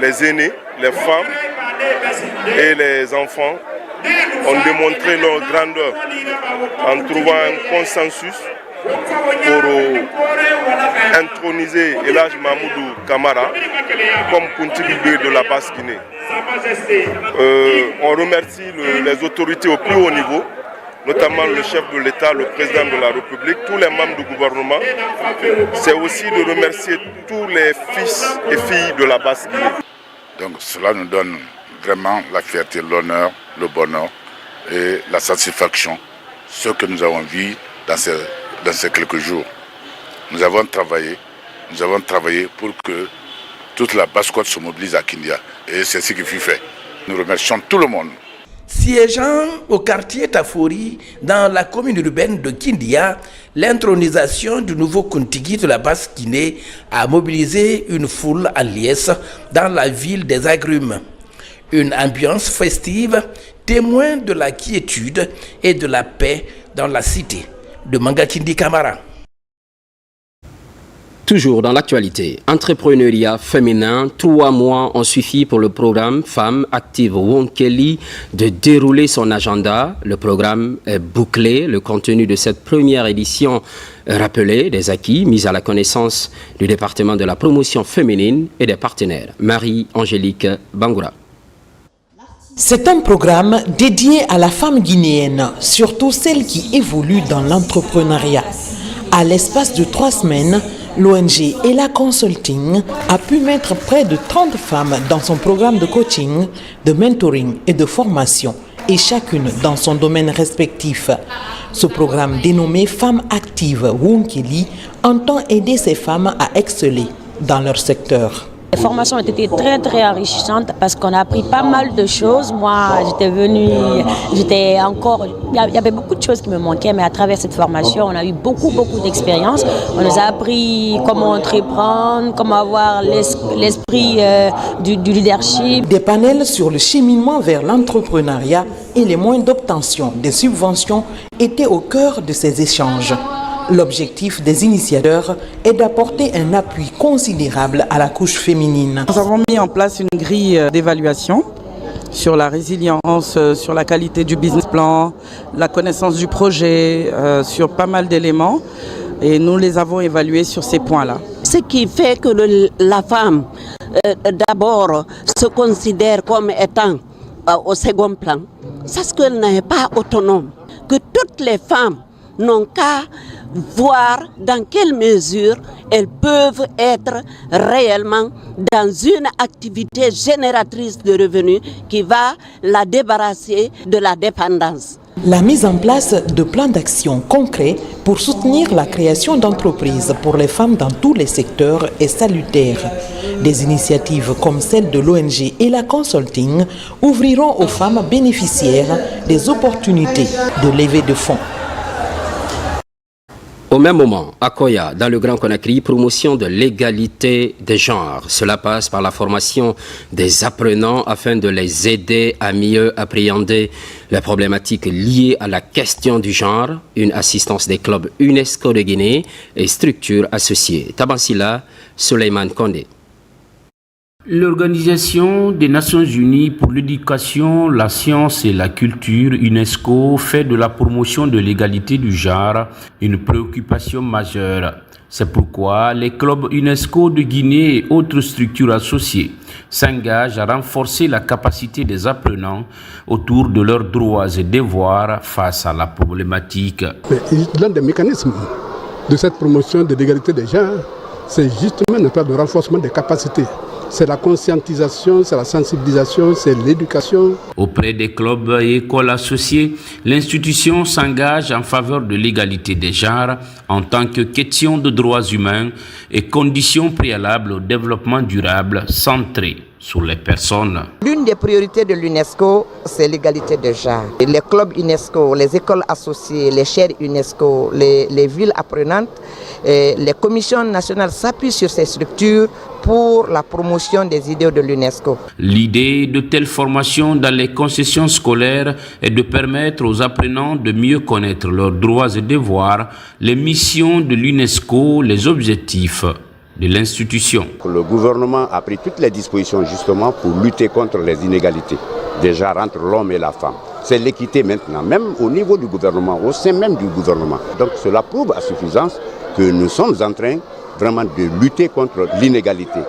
les aînés, les femmes et les enfants, ont démontré leur grandeur en trouvant un consensus pour introniser El Hadj Mamoudou Camara comme Kontigi de la Basse-Guinée. On remercie les autorités au plus haut niveau, notamment le chef de l'État, le président de la République, tous les membres du gouvernement. C'est aussi de remercier tous les fils et filles de la Basse-Guinée. Donc cela nous donne vraiment la fierté, l'honneur, le bonheur et la satisfaction, ce que nous avons vu dans ces quelques jours. Nous avons travaillé pour que toute la Basse-Côte se mobilise à Kindia. Et c'est ce qui fut fait. Nous remercions tout le monde. Siégeant au quartier Tafori, dans la commune urbaine de Kindia, l'intronisation du nouveau Kontigi de la Basse-Guinée a mobilisé une foule en liesse dans la ville des Agrumes. Une ambiance festive, témoin de la quiétude et de la paix dans la cité de Mangakindi Camara. Toujours dans l'actualité, entrepreneuriat féminin, 3 mois ont suffi pour le programme Femmes Actives Wonkeli de dérouler son agenda. Le programme est bouclé. Le contenu de cette première édition rappelé des acquis mis à la connaissance du département de la promotion féminine et des partenaires. Marie-Angélique Bangoura. C'est un programme dédié à la femme guinéenne, surtout celle qui évolue dans l'entrepreneuriat. À l'espace de 3 semaines, l'ONG Ella Consulting a pu mettre près de 30 femmes dans son programme de coaching, de mentoring et de formation, et chacune dans son domaine respectif. Ce programme dénommé Femmes Actives Wonkeli entend aider ces femmes à exceller dans leur secteur. La formation a été très très enrichissante parce qu'on a appris pas mal de choses. Moi, il y avait beaucoup de choses qui me manquaient, mais à travers cette formation, on a eu beaucoup d'expérience. On nous a appris comment entreprendre, comment avoir l'esprit du leadership. Des panels sur le cheminement vers l'entrepreneuriat et les moyens d'obtention des subventions étaient au cœur de ces échanges. L'objectif des initiateurs est d'apporter un appui considérable à la couche féminine. Nous avons mis en place une grille d'évaluation sur la résilience, sur la qualité du business plan, la connaissance du projet, sur pas mal d'éléments. Et nous les avons évalués sur ces points-là. Ce qui fait que la femme, d'abord, se considère comme étant au second plan, c'est parce qu'elle n'est pas autonome. Que toutes les femmes n'ont qu'à voir dans quelle mesure elles peuvent être réellement dans une activité génératrice de revenus qui va la débarrasser de la dépendance. La mise en place de plans d'action concrets pour soutenir la création d'entreprises pour les femmes dans tous les secteurs est salutaire. Des initiatives comme celle de l'ONG Ela Consulting ouvriront aux femmes bénéficiaires des opportunités de levée de fonds. Au même moment, à Koya, dans le Grand Conakry, promotion de l'égalité des genres. Cela passe par la formation des apprenants afin de les aider à mieux appréhender les problématiques liées à la question du genre, une assistance des clubs UNESCO de Guinée et structures associées. Tabansila, Suleiman Kondé. L'Organisation des Nations Unies pour l'éducation, la science et la culture, UNESCO, fait de la promotion de l'égalité du genre une préoccupation majeure. C'est pourquoi les clubs UNESCO de Guinée et autres structures associées s'engagent à renforcer la capacité des apprenants autour de leurs droits et devoirs face à la problématique. L'un des mécanismes de cette promotion de l'égalité des genres, c'est justement un plan de renforcement des capacités. C'est la conscientisation, c'est la sensibilisation, c'est l'éducation. Auprès des clubs et écoles associées, l'institution s'engage en faveur de l'égalité des genres en tant que question de droits humains et condition préalable au développement durable centré sur les personnes. L'une des priorités de l'UNESCO, c'est l'égalité des genres. Et les clubs UNESCO, les écoles associées, les chaires UNESCO, les villes apprenantes, les commissions nationales s'appuient sur ces structures pour la promotion des idéaux de l'UNESCO. L'idée de telles formations dans les concessions scolaires est de permettre aux apprenants de mieux connaître leurs droits et devoirs, les missions de l'UNESCO, les objectifs de l'institution. Le gouvernement a pris toutes les dispositions justement pour lutter contre les inégalités, déjà entre l'homme et la femme. C'est l'équité maintenant, même au niveau du gouvernement, au sein même du gouvernement. Donc cela prouve à suffisance que nous sommes en train vraiment de lutter contre l'inégalité.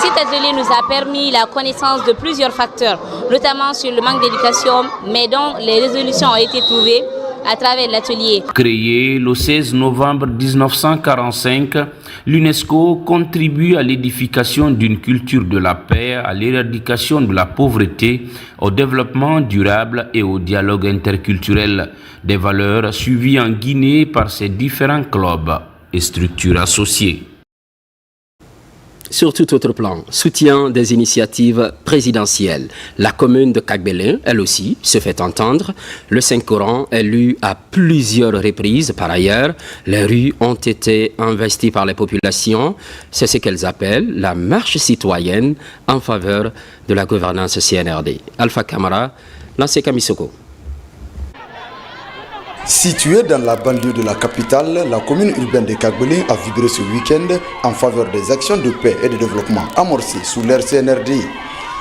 Cet atelier nous a permis la connaissance de plusieurs facteurs, notamment sur le manque d'éducation, mais dont les résolutions ont été trouvées à travers l'atelier. Créé le 16 novembre 1945, l'UNESCO contribue à l'édification d'une culture de la paix, à l'éradication de la pauvreté, au développement durable et au dialogue interculturel, des valeurs suivies en Guinée par ses différents clubs et structures associées. Sur tout autre plan, soutien des initiatives présidentielles. La commune de Kagbélin, elle aussi, se fait entendre. Le Saint-Coran est lu à plusieurs reprises. Par ailleurs, les rues ont été investies par les populations. C'est ce qu'elles appellent la marche citoyenne en faveur de la gouvernance CNRD. Alpha Kamara, Lancé Kamisoko. Située dans la banlieue de la capitale, la commune urbaine de Kagbélin a vibré ce week-end en faveur des actions de paix et de développement amorcées sous l'ère CNRD.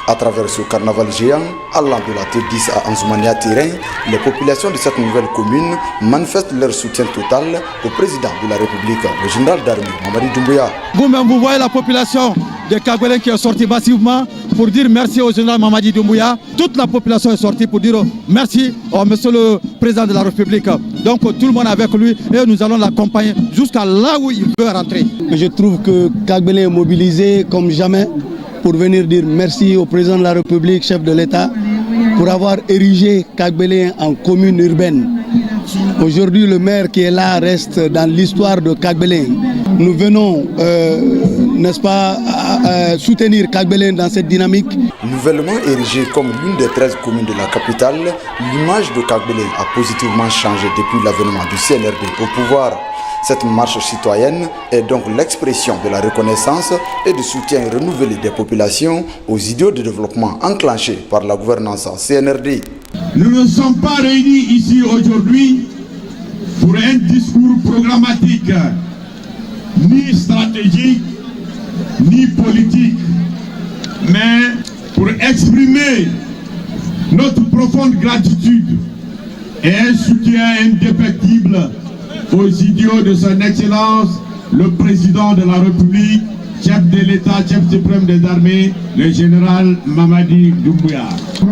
À travers ce carnaval géant, allant de la T10 à Ansoumania Terrain, les populations de cette nouvelle commune manifestent leur soutien total au président de la République, le général d'armée Mamadi Doumbouya. Vous-même, vous voyez la population de Kagbélin qui est sortie massivement pour dire merci au général Mamadi Doumbouya. Toute la population est sortie pour dire merci au monsieur le président de la République. Donc tout le monde est avec lui et nous allons l'accompagner jusqu'à là où il veut rentrer. Je trouve que Kagbélin est mobilisé comme jamais pour venir dire merci au président de la République, chef de l'État, pour avoir érigé Kagbélin en commune urbaine. Aujourd'hui, le maire qui est là reste dans l'histoire de Kagbélin. Nous venons n'est-ce pas, soutenir Kagbele dans cette dynamique. Nouvellement érigée comme l'une des 13 communes de la capitale, l'image de Kagbele a positivement changé depuis l'avènement du CNRD au pouvoir. Cette marche citoyenne est donc l'expression de la reconnaissance et du soutien renouvelé des populations aux idéaux de développement enclenchés par la gouvernance CNRD. Nous ne sommes pas réunis ici aujourd'hui pour un discours programmatique, ni stratégique, ni politique, mais pour exprimer notre profonde gratitude et un soutien indéfectible aux idéaux de son Excellence, le Président de la République, chef de l'État, chef suprême des armées, le général Mamadi Doumbouya.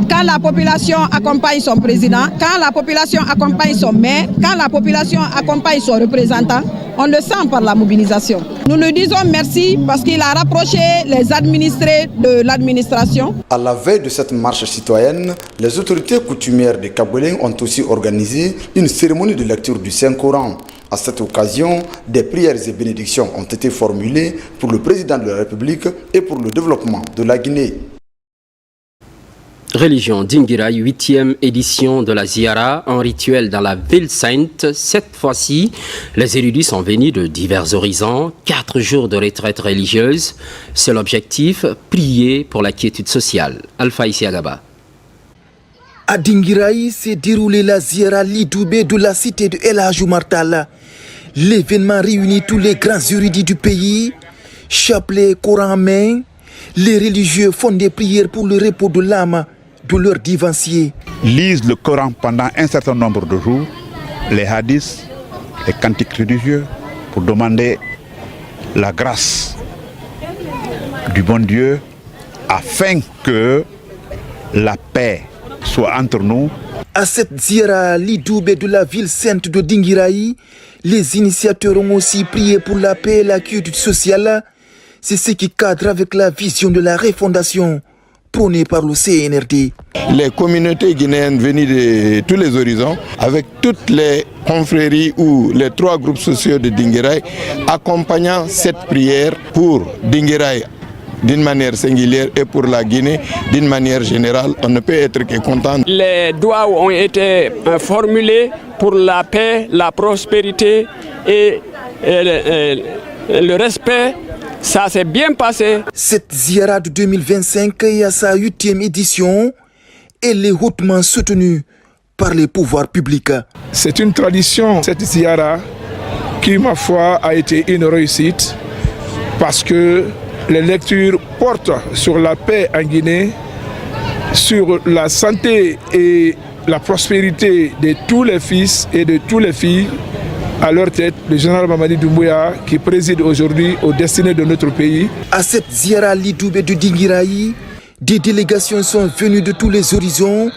Quand la population accompagne son président, quand la population accompagne son maire, quand la population accompagne son représentant, on le sent par la mobilisation. Nous lui disons merci parce qu'il a rapproché les administrés de l'administration. À la veille de cette marche citoyenne, les autorités coutumières de Kagbele ont aussi organisé une cérémonie de lecture du Saint-Coran. À cette occasion, des prières et bénédictions ont été formulées pour le président de la République et pour le développement de la Guinée. Religion Dinguiraye, 8e édition de la Ziara, un rituel dans la ville sainte. Cette fois-ci, les érudits sont venus de divers horizons, 4 jours de retraite religieuse. C'est l'objectif, prier pour la quiétude sociale. Alpha Isiagaba. À Dinguiraye s'est déroulé la Ziara Lidoubé de la cité de El Hadj Oumar Tall. L'événement réunit tous les grands érudits du pays, chapelet, Coran en main. Les religieux font des prières pour le repos de l'âme de leurs divanciers. Lisent le Coran pendant un certain nombre de jours, les hadiths, les cantiques religieux, pour demander la grâce du bon Dieu afin que la paix soit entre nous. À cette Ziara Lidoubé de la ville sainte de Dinguiraye, les initiateurs ont aussi prié pour la paix et la quiétude sociale. C'est ce qui cadre avec la vision de la refondation prônée par le CNRD. Les communautés guinéennes venues de tous les horizons, avec toutes les confréries ou les 3 groupes sociaux de Dinguiraye, accompagnant cette prière pour Dinguiraye d'une manière singulière et pour la Guinée d'une manière générale, on ne peut être que content. Les doigts ont été formulés pour la paix, la prospérité et le respect. Ça s'est bien passé. Cette Ziara de 2025 est à sa 8e édition. Elle est hautement soutenue par les pouvoirs publics. C'est une tradition, cette Ziara, qui, ma foi, a été une réussite parce que les lectures portent sur la paix en Guinée, sur la santé et la prospérité de tous les fils et de toutes les filles. À leur tête, le général Mamadi Doumbouya qui préside aujourd'hui aux destinées de notre pays. À cette Ziara Lidoubé de Dinguiraye, des délégations sont venues de tous les horizons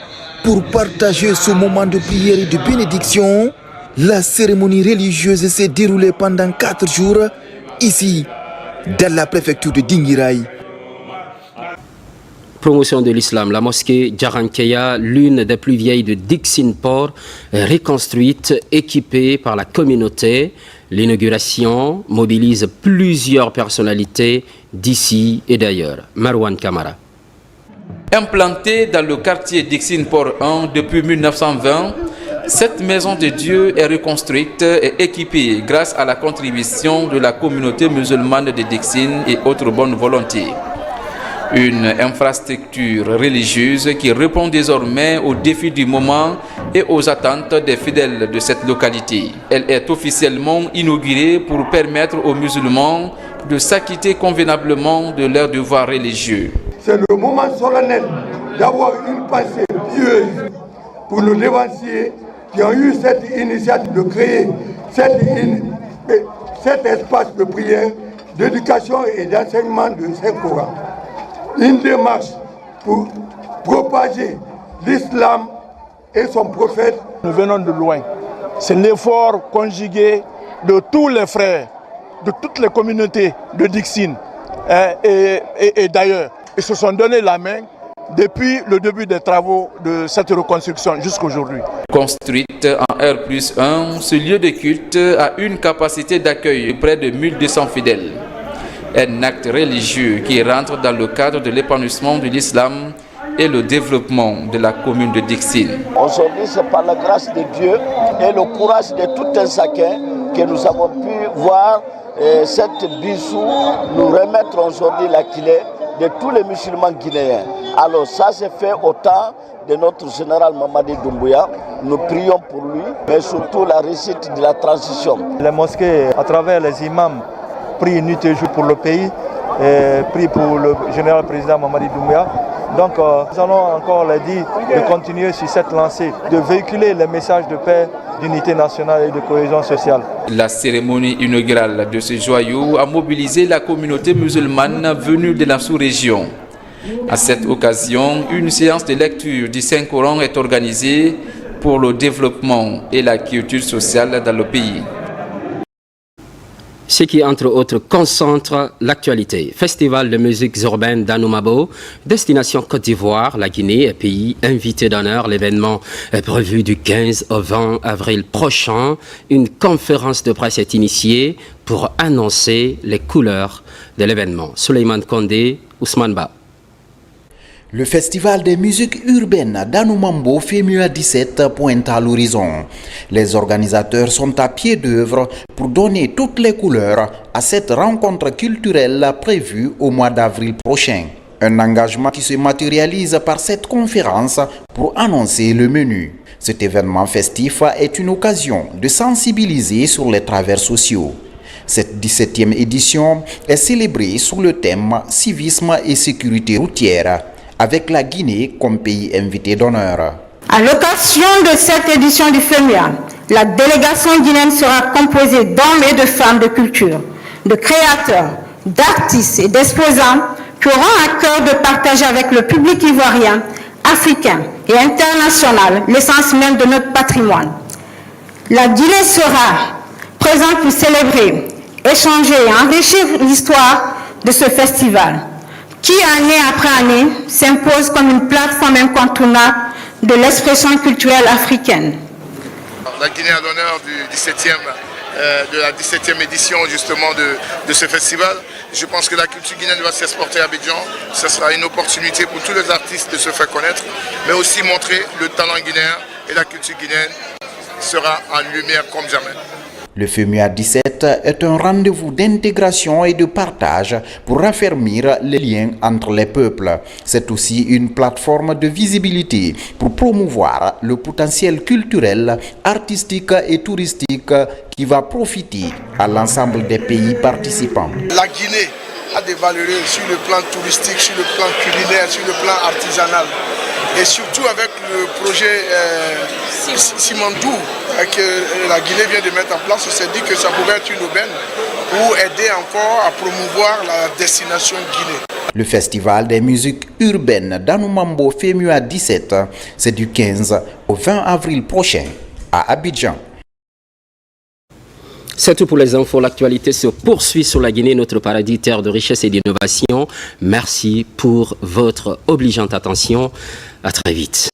pour partager ce moment de prière et de bénédiction. La cérémonie religieuse s'est déroulée pendant 4 jours ici, dans la préfecture de Dinguiraye. Promotion de l'islam, la mosquée Djarankeya, l'une des plus vieilles de Dixine-Port, reconstruite, équipée par la communauté. L'inauguration mobilise plusieurs personnalités d'ici et d'ailleurs. Marwan Kamara. Implantée dans le quartier Dixine-Port 1 depuis 1920, cette maison de Dieu est reconstruite et équipée grâce à la contribution de la communauté musulmane de Dixine et autres bonnes volontés. Une infrastructure religieuse qui répond désormais aux défis du moment et aux attentes des fidèles de cette localité. Elle est officiellement inaugurée pour permettre aux musulmans de s'acquitter convenablement de leurs devoirs religieux. C'est le moment solennel d'avoir une pensée pieuse pour nos dévanciers qui ont eu cette initiative de créer cet espace de prière, d'éducation et d'enseignement du Saint-Coran. Une démarche pour propager l'islam et son prophète. Nous venons de loin. C'est l'effort conjugué de tous les frères, de toutes les communautés de Dixine et d'ailleurs. Ils se sont donné la main depuis le début des travaux de cette reconstruction jusqu'à aujourd'hui. Construite en R+1, ce lieu de culte a une capacité d'accueil de près de 1200 fidèles. un acte religieux qui rentre dans le cadre de l'épanouissement de l'islam et le développement de la commune de Dixine. Aujourd'hui, c'est par la grâce de Dieu et le courage de tout un chacun que nous avons pu voir cette Bissou nous remettre aujourd'hui la clé de tous les musulmans guinéens. Alors ça s'est fait au temps de notre général Mamadi Doumbouya. Nous prions pour lui, mais surtout la réussite de la transition. Les mosquées, à travers les imams, prient nuit et jour pour le pays, et prient pour le général président Mamadi Doumbouya. Donc nous allons encore leur dire de continuer sur cette lancée, de véhiculer les messages de paix, d'unité nationale et de cohésion sociale. La cérémonie inaugurale de ce joyau a mobilisé la communauté musulmane venue de la sous-région. À cette occasion, une séance de lecture du Saint-Coran est organisée pour le développement et la culture sociale dans le pays. Ce qui, entre autres, concentre l'actualité. Festival de musique urbaine d'Anoumabo, destination Côte d'Ivoire, la Guinée, pays invité d'honneur. L'événement est prévu du 15 au 20 avril prochain. Une conférence de presse est initiée pour annoncer les couleurs de l'événement. Souleymane Kondé, Ousmane Ba. Le festival des musiques urbaines d'Anoumabo FEMUA 17 pointe à l'horizon. Les organisateurs sont à pied d'œuvre pour donner toutes les couleurs à cette rencontre culturelle prévue au mois d'avril prochain. Un engagement qui se matérialise par cette conférence pour annoncer le menu. Cet événement festif est une occasion de sensibiliser sur les travers sociaux. Cette 17e édition est célébrée sous le thème « Civisme et sécurité routière », avec la Guinée comme pays invité d'honneur. À l'occasion de cette édition du FEMUA, la délégation guinéenne sera composée d'hommes et de femmes de culture, de créateurs, d'artistes et d'exposants qui auront à cœur de partager avec le public ivoirien, africain et international l'essence même de notre patrimoine. La Guinée sera présente pour célébrer, échanger et enrichir l'histoire de ce festival, qui, année après année, s'impose comme une plateforme incontournable de l'expression culturelle africaine. La Guinée a l'honneur de la 17e édition justement de ce festival. Je pense que la culture guinéenne va s'exporter à Abidjan. Ce sera une opportunité pour tous les artistes de se faire connaître, mais aussi montrer le talent guinéen, et la culture guinéenne sera en lumière comme jamais. Le FEMUA 17 est un rendez-vous d'intégration et de partage pour raffermir les liens entre les peuples. C'est aussi une plateforme de visibilité pour promouvoir le potentiel culturel, artistique et touristique qui va profiter à l'ensemble des pays participants. La Guinée a des valeurs sur le plan touristique, sur le plan culinaire, sur le plan artisanal. Et surtout avec le projet Simandou que la Guinée vient de mettre en place, on s'est dit que ça pouvait être une aubaine pour aider encore à promouvoir la destination Guinée. Le festival des musiques urbaines d'Anoumabo FEMUA 17, c'est du 15 au 20 avril prochain à Abidjan. C'est tout pour les infos. L'actualité se poursuit sur la Guinée, notre paradis, terre de richesse et d'innovation. Merci pour votre obligeante attention. À très vite.